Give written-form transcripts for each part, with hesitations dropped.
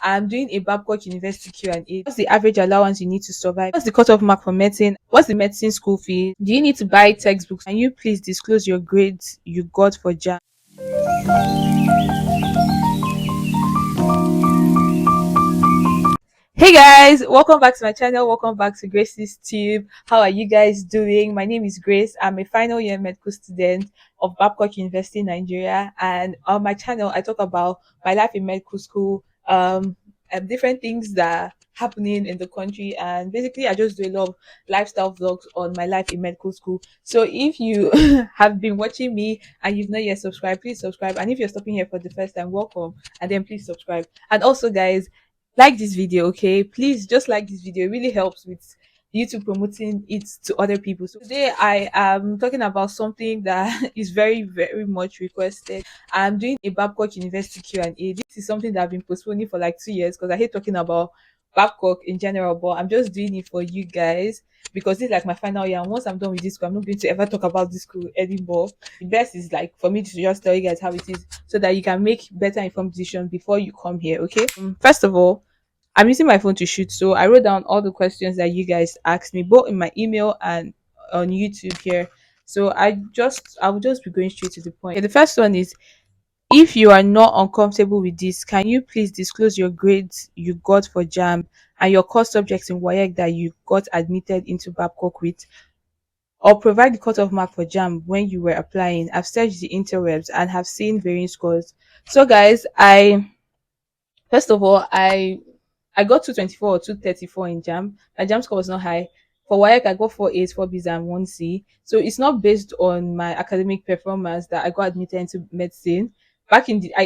I'm doing a Babcock University Q&A. What's the average allowance you need to survive? What's the cutoff mark for medicine? What's the medicine school fee? Do you need to buy textbooks? Can you please disclose your grades you got for JAM? Hey guys, welcome back to my channel. Welcome back to Grace's Tube. How are you guys doing? My name is Grace. I'm a final year medical student of Babcock University, Nigeria. And on my channel, I talk about my life in medical school, different things that are happening in the country. And basically, I just do a lot of lifestyle vlogs on my life in medical school. So if you have been watching me and you've not yet subscribed, please subscribe. And if you're stopping here for the first time, welcome. And then please subscribe. And also, guys, like this video, okay? Please just like this video. It really helps with YouTube promoting it to other people. So today I am talking about something that is very, very much requested. I'm doing a Babcock University Q&A. This is something that I've been postponing for like 2 years because I hate talking about Babcock in general, but I'm just doing it for you guys because this is like my final year. And once I'm done with this school, I'm not going to ever talk about this school anymore. The best is like for me to just tell you guys how it is so that you can make better informed decisions before you come here, okay? First of all, I'm using my phone to shoot, so I wrote down all the questions that you guys asked me, both in my email and on YouTube here. So I will just be going straight to the point. Okay, the first one is, if you are not uncomfortable with this, can you please disclose your grades you got for JAM and your core subjects in WAEC that you got admitted into Babcock with, or provide the cutoff mark for JAM when you were applying? I've searched the interwebs and have seen varying scores. So guys, I first of all, I got 224 or 234 in JAM. My JAM score was not high. For WAEC, I got 4 A's, 4 B's, and 1 C. So it's not based on my academic performance that I got admitted into medicine. I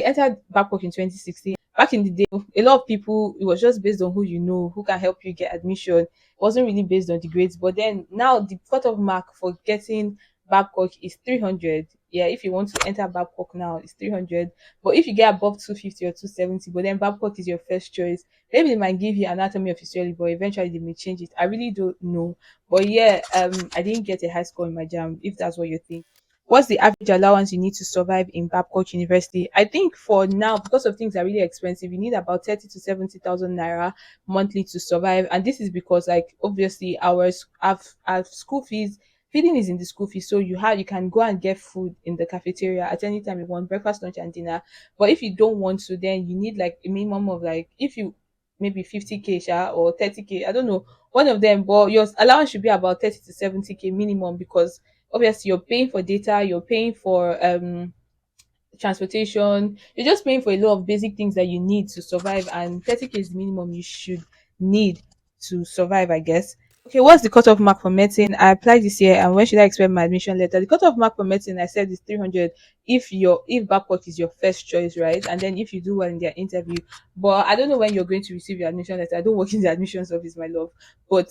entered Babcock in 2016. Back in the day, a lot of people, it was just based on who you know, who can help you get admission. It wasn't really based on the grades. But then now the cutoff mark for getting Babcock is 300. Yeah, if you want to enter Babcock now, it's 300. But if you get above 250 or 270, but then Babcock is your first choice, maybe they might give you anatomy of physiology, but eventually they may change it. I really don't know. But yeah, I didn't get a high score in my JAM, if that's what you think. What's the average allowance you need to survive in Babcock University? I think for now, because of things are really expensive, you need about 30 to 70,000 naira monthly to survive. And this is because, like, obviously, our school fees, feeding is in the school fees, so you can go and get food in the cafeteria at any time you want, breakfast, lunch, and dinner. But if you don't want to, then you need like a minimum of, like, if you maybe 50K or 30K, I don't know, one of them, but your allowance should be about 30 to 70K minimum, because obviously you're paying for data, you're paying for transportation, you're just paying for a lot of basic things that you need to survive, and 30K is the minimum you should need to survive, I guess. Okay, what's the cutoff mark for medicine? I applied this year, and when should I expect my admission letter? The cutoff mark for medicine, I said, is 300 if Babcock is your first choice, right? And then if you do well in their interview. But I don't know when you're going to receive your admission letter. I don't work in the admissions office, my love. But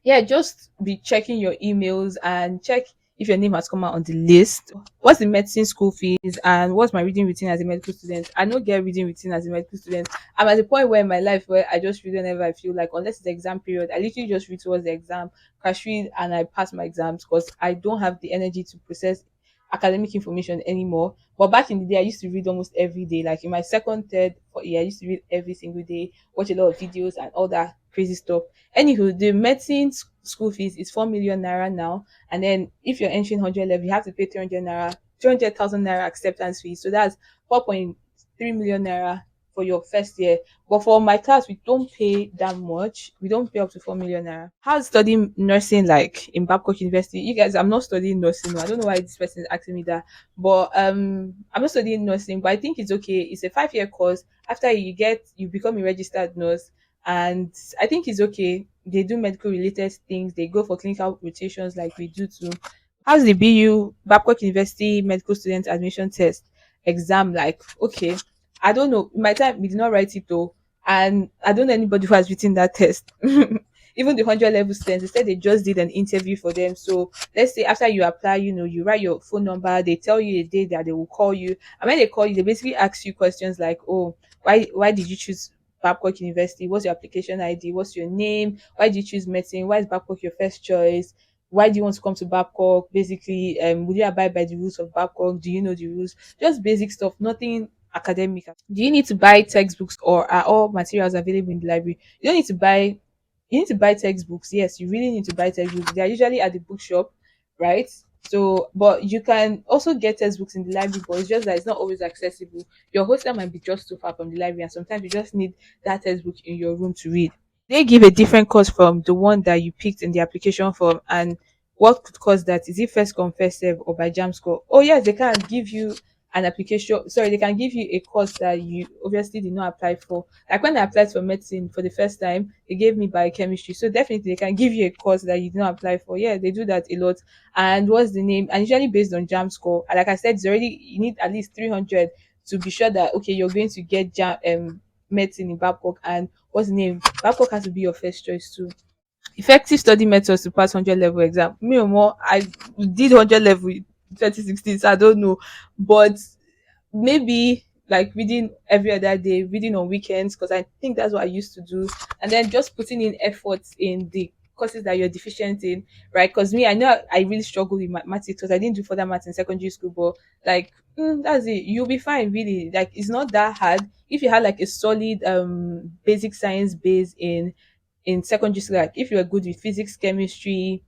yeah, just be checking your emails and check if your name has come out on the list. What's the medicine school fees, and what's my reading routine as a medical student? I don't get reading routine as a medical student. I'm at the point where in my life where I just read whenever I feel like, unless it's exam period, I literally just read towards the exam, crash read, and I pass my exams because I don't have the energy to process academic information anymore. But back in the day, I used to read almost every day. Like in my second, third, fourth year, I used to read every single day, watch a lot of videos and all that crazy stuff. Anywho, the medicine school fees is 4 million naira now, and then if you're entering 100 level, you have to pay 300 naira, 300,000 naira acceptance fee. So that's 4.3 million naira for your first year. But for my class, we don't pay that much. We don't pay up to 4 million naira. How's studying nursing like in Babcock University? You guys, I'm not studying nursing. No. I don't know why this person is asking me that. But I'm not studying nursing, but I think it's okay. It's a 5 year course. After you become a registered nurse, and I think it's okay. They do medical related things. They go for clinical rotations like we do too. How's the Babcock University medical student admission test exam like? Okay, I don't know. In my time, we did not write it though, and I don't know anybody who has written that test. Even the 100 level students, they said they just did an interview for them. So let's say after you apply, you write your phone number. They tell you a day that they will call you, and when they call you, they basically ask you questions like, "Oh, why did you choose Babcock University? What's your application ID? What's your name? Why did you choose medicine? Why is Babcock your first choice? Why do you want to come to Babcock? Basically, would you abide by the rules of Babcock? Do you know the rules? Just basic stuff, nothing academic. Do you need to buy textbooks, or are all materials available in the library? You don't need to buy. You need to buy textbooks. Yes, you really need to buy textbooks. They are usually at the bookshop, right? So, but you can also get textbooks in the library, but it's just that it's not always accessible. Your hostel might be just too far from the library, and sometimes you just need that textbook in your room to read. They give a different cost from the one that you picked in the application form, and what could cause that? Is it first come first serve or by jam score? Oh yes, they can give you an application. Sorry, they can give you a course that you obviously did not apply for. Like when I applied for medicine for the first time, they gave me biochemistry. So definitely they can give you a course that you did not apply for. Yeah, they do that a lot. And what's the name? And usually based on jam score. And like I said, it's already, you need at least 300 to be sure that okay, you're going to get jam medicine in Babcock. And what's the name? Babcock has to be your first choice too. Effective study methods to pass 100 level exam. Me or more, I did 100 level in 2016, so I don't know. But maybe like reading every other day, reading on weekends, because I think that's what I used to do, and then just putting in efforts in the courses that you're deficient in, right? Because me, I know I really struggle with mathematics because I didn't do further maths in secondary school, but like that's it. You'll be fine, really. Like it's not that hard if you had like a solid basic science base in secondary school. Like if you're good with physics, chemistry,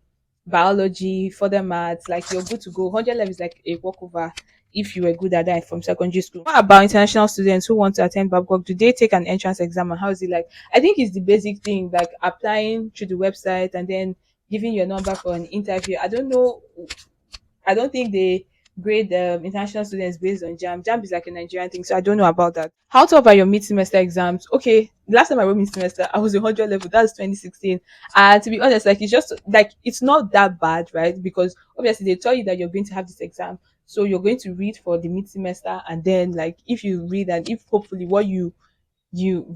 biology, further maths, like you're good to go. 100 level is like a walkover if you were good at that from secondary school. What about international students who want to attend Babcock? Do they take an entrance exam, and how is it like? I think it's the basic thing, like applying through the website and then giving your number for an interview. I don't know. I don't think they grade international students based on JAM. JAM is like a Nigerian thing, so I don't know about that. How tough are your mid semester exams? Okay, the last time I wrote mid semester, I was a 100 level. That's 2016. And to be honest, like it's just like it's not that bad, right? Because obviously they tell you that you're going to have this exam, so you're going to read for the mid semester, and then like if you read and if hopefully what you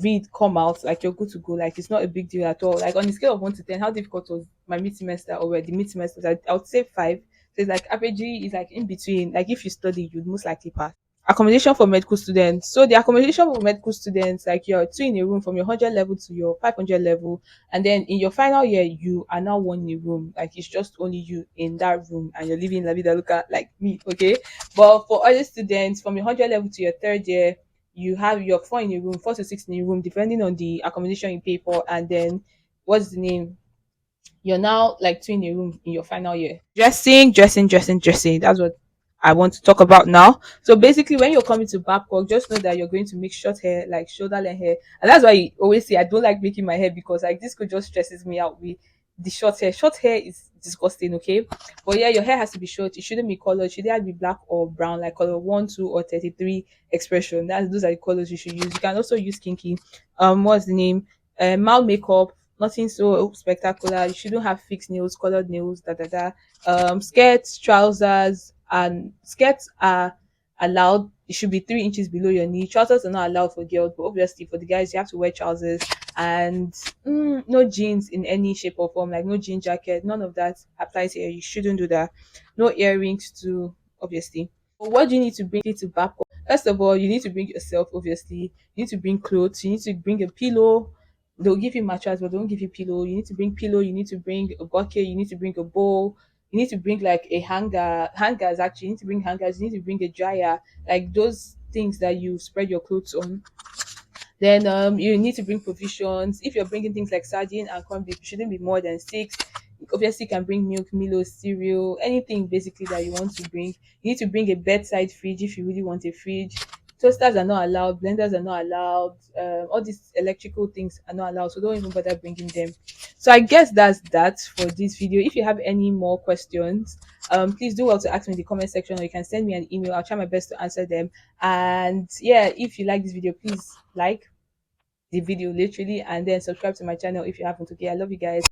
read come out, like you're good to go. Like it's not a big deal at all. Like on a scale of 1 to 10, how difficult was my mid semester or were the mid semesters? I would say 5. So it's like average is like in between. Like if you study, you'd most likely pass. Accommodation for medical students. So the accommodation for medical students, like you're two in a room from your 100 level to your 500 level, and then in your final year, you are now one in a room. Like it's just only you in that room, and you're living la vida loca like me. Okay, but for other students from your 100 level to your third year, you have your 4 in a room, 4 to 6 in a room, depending on the accommodation you pay for, and then what's the name? You're now like two in a room in your final year. Dressing. That's what I want to talk about now. So basically, when you're coming to Babcock, just know that you're going to make short hair, like shoulder length hair, and that's why I always say I don't like making my hair because like this could just stresses me out with the short hair. Short hair is disgusting, okay? But yeah, your hair has to be short. It shouldn't be colored. It should either be black or brown, like color 1, 2, or 33 expression. That's those are the colors you should use. You can also use kinky. What's the name? Mild makeup, nothing so spectacular. You shouldn't have fixed nails, colored nails, da da da. Skirts, trousers, and skirts are allowed. It should be 3 inches below your knee. Trousers are not allowed for girls, but obviously for the guys, you have to wear trousers and no jeans in any shape or form, like no jean jacket. None of that applies here. You shouldn't do that. No earrings too, obviously. But what do you need to bring it to back? First of all, you need to bring yourself, obviously. You need to bring clothes. You need to bring a pillow. They'll give you mattress, but they don't give you pillow. You need to bring pillow. You need to bring a bucket. You need to bring a bowl. You need to bring like a hanger. Hangers actually. You need to bring hangers. You need to bring a dryer. Like those things that you spread your clothes on. Then you need to bring provisions. If you're bringing things like sardine and corned beef, it shouldn't be more than 6. Obviously, you can bring milk, Milo, cereal, anything basically that you want to bring. You need to bring a bedside fridge if you really want a fridge. Toasters are not allowed, blenders are not allowed, all these electrical things are not allowed, so don't even bother bringing them. So I guess that's that for this video. If you have any more questions, please do well to ask me in the comment section, or you can send me an email. I'll try my best to answer them. And yeah, if you like this video, please like the video literally, and then subscribe to my channel if you haven't. Okay, I love you guys.